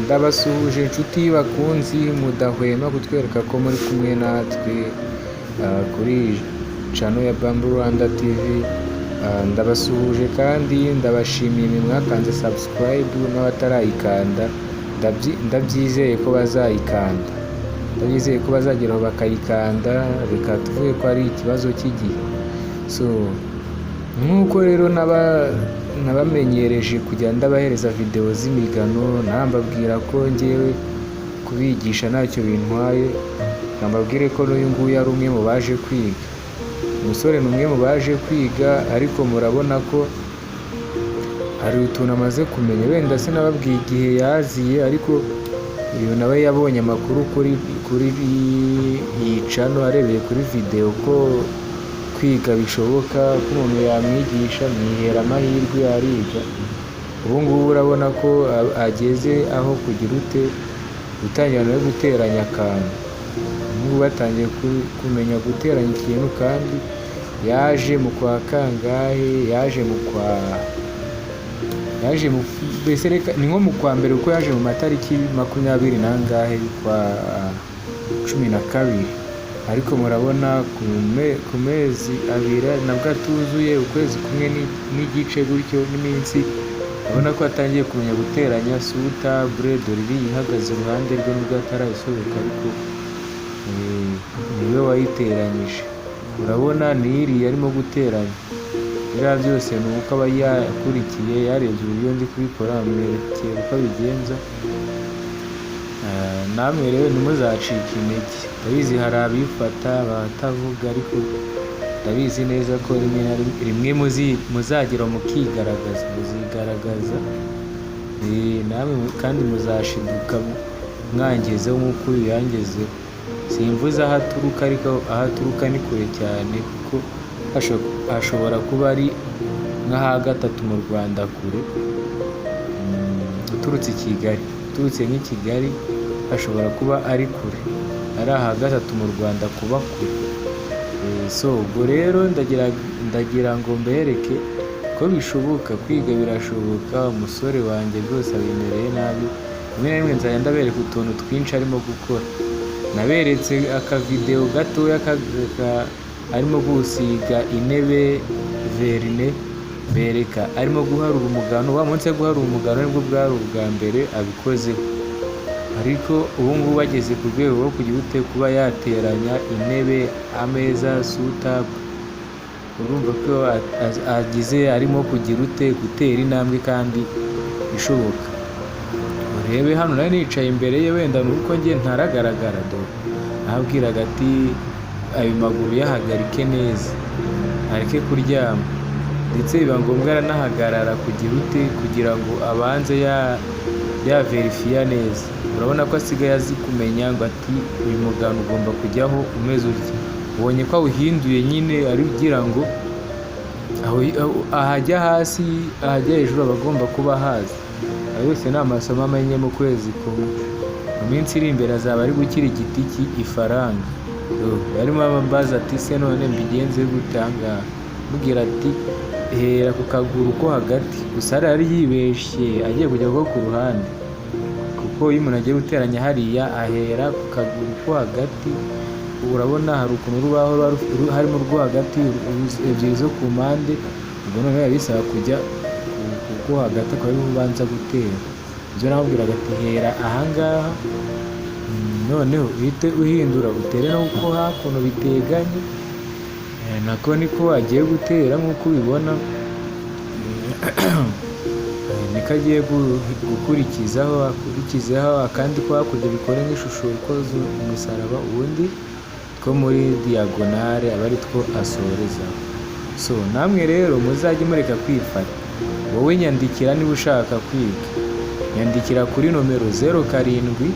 ndabasuhuje inshuti bakunzi mudahwema kutwereka ko muri kumwe natwe kuri channel ya Bamboo Rwanda TV. Ndabasuhuje kandi ndabashimiye mwakanze subscribe n'abatarayikanda. Ndabyizeye ko bazayikanda, ndabyizeye ko bazageraho bakayikanda, reka tuvuge ko ari ikibazo cy'igihe. So nkuko rero nabamenyereje kujya ndabahereza video z'imigano, nambabwira ko ngewe kubigisha ntacyo bintwaye, nambabwire ko n'uyu nguyu ari umwe mu baje kwiga. Umusore ni umwe mu baje kwiga, ariko murabona ko hari utuntu amaze kumenya. Wenda sinababwiye igihe yaziye, ariko uyu nawe yabonye amakuru kuri iyi channel, arebeye kuri video ko kwiga bishoboka, ko umuntu yamwigisha, mwihera amahirwe ariga. Ubu ngubu urabona ko ageze aho kugira gutangira no guteranya akantu. Ubu batangiye kumenya guteranya ikintu, kandi yaje mu kwa kangahe, ni nko mu kwa mbere, kuko yaje mu matariki 20 nangahe kwa 12, ariko murabona ku mezi abiri nabwo atuzuye, ukwezi kumwe n'igice gutyo n'iminsi, urabona ko atangiye kumenya guteranya suta dore iri ihagaze iruhande rwe, nubwo atarayisohoka, ariko niwe wayiteranyije. Urabona n'iri arimo guteranya. Biriya byose ni uko aba yakurikiye, yarebye uburyo ndi kubikora, amwerekeye uko abigenza. Namwe rero ntimuzacike intege, ndabizi hari abifata batavuga, ariko ndabizi neza ko rimwe muzagera muzigaragaza, namwe kandi muzashiduka mwangezeho nk'uko uyu yangezeho. Simvuze aho aturuka, ariko aho aturuka ni kure cyane, kuko hashobora kuba ari nk'aha gatatu mu Rwanda kure. Uturutse nk'i Kigali hashobora kuba ari kure, ari aha gatatu mu Rwanda kuba kure. So ubwo rero ndagira ngo mbereke ko bishoboka, kwiga birashoboka. Umusore wanjye rwose abimereye nabi, rimwe na rimwe nzajya ndabereka utuntu twinshi arimo gukora. Naberetse akavideo gatoya arimo gusiga intebe verine, bereka arimo guharura umugano. Wa munsi guharura umugano nibwo bwari ubwa mbere abikozeho, ariko ubu ngubu ageze ku rwego rwo kuba yateranya intebe, ameza, suta. Urumva ko arimo gutera intambwe kandi ishoboka. Urebe hano nari nicaye imbere ye, wenda nuko njye ntaragaragara, nabwiraga ati ayo maguru yahagarike neza, areke kuryama, ndetse biba ngombwa aranahagarara kugira ngo abanze verifiya neza. Urabona ko asigaye azi kumenya ngo ati uyu mugano ugomba kujyaho umeze utya. Ubonye ko awuhinduye nyine, ari ugira ngo ahajya hasi ahajya hejuru aba agomba kuba hazi. Ayo yose ni amasomo amenye mu kwezi kumwe. Mu minsi iri imbere azaba ari gukira igiti cy'ifaranga. Yarimo ambaza ati se none mbigenze gutanga, mubwira ati hera ku kaguru ko hagati. Gusa ari yibeshye, agiye kujya ku ruhande, kuko iyo umuntu agiye guteranya hariya ahera ku kaguru ko hagati. Urabona hari ukuntu urubaho harimo urwo hagati, ebyiri zo ku mpande. Ubwo none biba bisaba kujya ku hagati, akaba ariho ubanza gutera. Ibyo namubwiraga ati hera ahangaha, noneho uhite uhindura utere n'uko hakuno biteganye. Nako niko agiye gutera nk'uko ubibona, niko agiye gukurikizaho akandi ko hakurya bikore nk'ishusho ikoze umusaraba, ubundi two muri diagonale aba ari two asoreza. So namwe rero muzajye mureka kwifata. Wowe nyandikira niba ushaka kwiga, nyandikira kuri nomero 07 845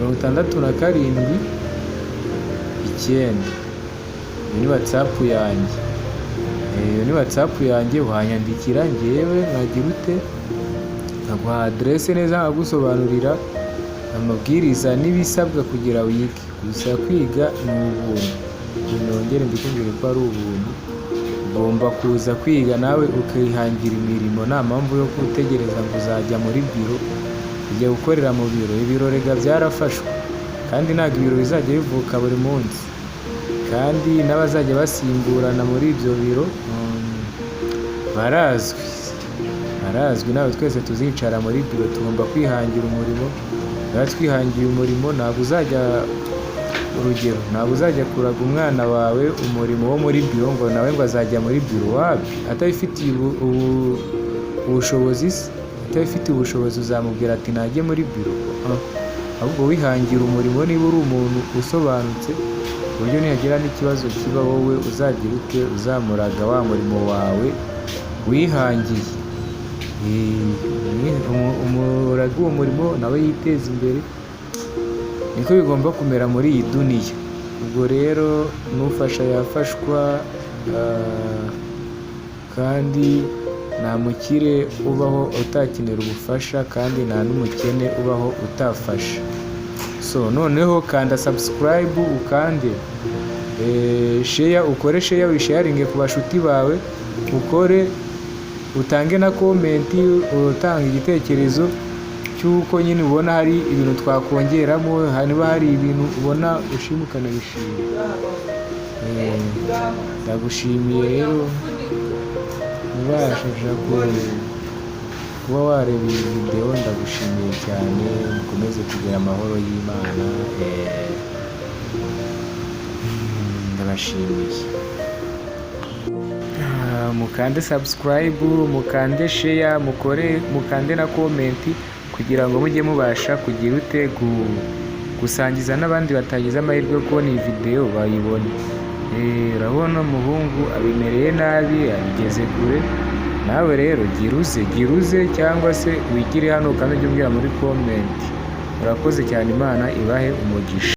12 67 9. Ni WhatsApp yanjye. Ni WhatsApp yanjye, wanyandikira ngewe nkagira nkaguha adresse neza, nkagusobanurira amabwiriza n'ibisabwa kugira wige. Gusa kwiga ni ubuntu. nongere mbikubwire ko ari ubuntu. Ugomba kuza kwiga nawe ukihangira imirimo, nta mpamvu yo gutegereza ngo uzajya muri biro, ujya gukorera mu biro. Ibiro rega byarafashwe kandi ntabwo ibiro bizajya bivuka buri munsi, kandi n'abazajya basimburana muri ibyo biro barazwi. Nawe twese tuzicara muri biro, tugomba kwihangira umurimo. Niba twihangiye umurimo ntabwo uzajya kuraga umwana wawe umurimo wo muri biro ngo nawe ngo azajya muri biro, wapi, atabifitiye ubushobozi uzamubwira ati najye muri biro? Ahubwo wihangira umurimo, niba uri umuntu usobanutse ku buryo nihagira n'ikibazo kiba, wowe uzagira ute, uzamuraga wa murimo wawe wihangiye. Umuraga uwo murimo nawe yiteza imbere. Niko bigomba kumera muri iyi duniya. Ubwo rero n'ufasha yafashwa, kandi nta mukire ubaho utakenera ubufasha, kandi nta n'umukene ubaho utafasha. So noneho kanda subscribe, ukande share, ukore share, wisharinge ku bashuti bawe, utange na komenti, utanga igitekerezo cy'uko nyine ubona hari ibintu twakongeramo, niba hari ibintu ubona ushima ukanabishima. Ndagushimiye rero ubashije kuba wareba iyi video, ndagushimiye cyane. Mukomeze kugira amahoro y'Imana, ndabashimiye. Mukande subscribe, mukande share, mukande na komenti, kugira ngo mujye mubasha kugira ute gusangiza n'abandi batagize amahirwe yo kubona iyi video bayibone. Urabona umuhungu abimereye nabi, abigeze kure. Nawe rero giruze cyangwa se wigire hano kandi ujye umbwira muri komenti. Urakoze cyane, Imana ibahe umugisha.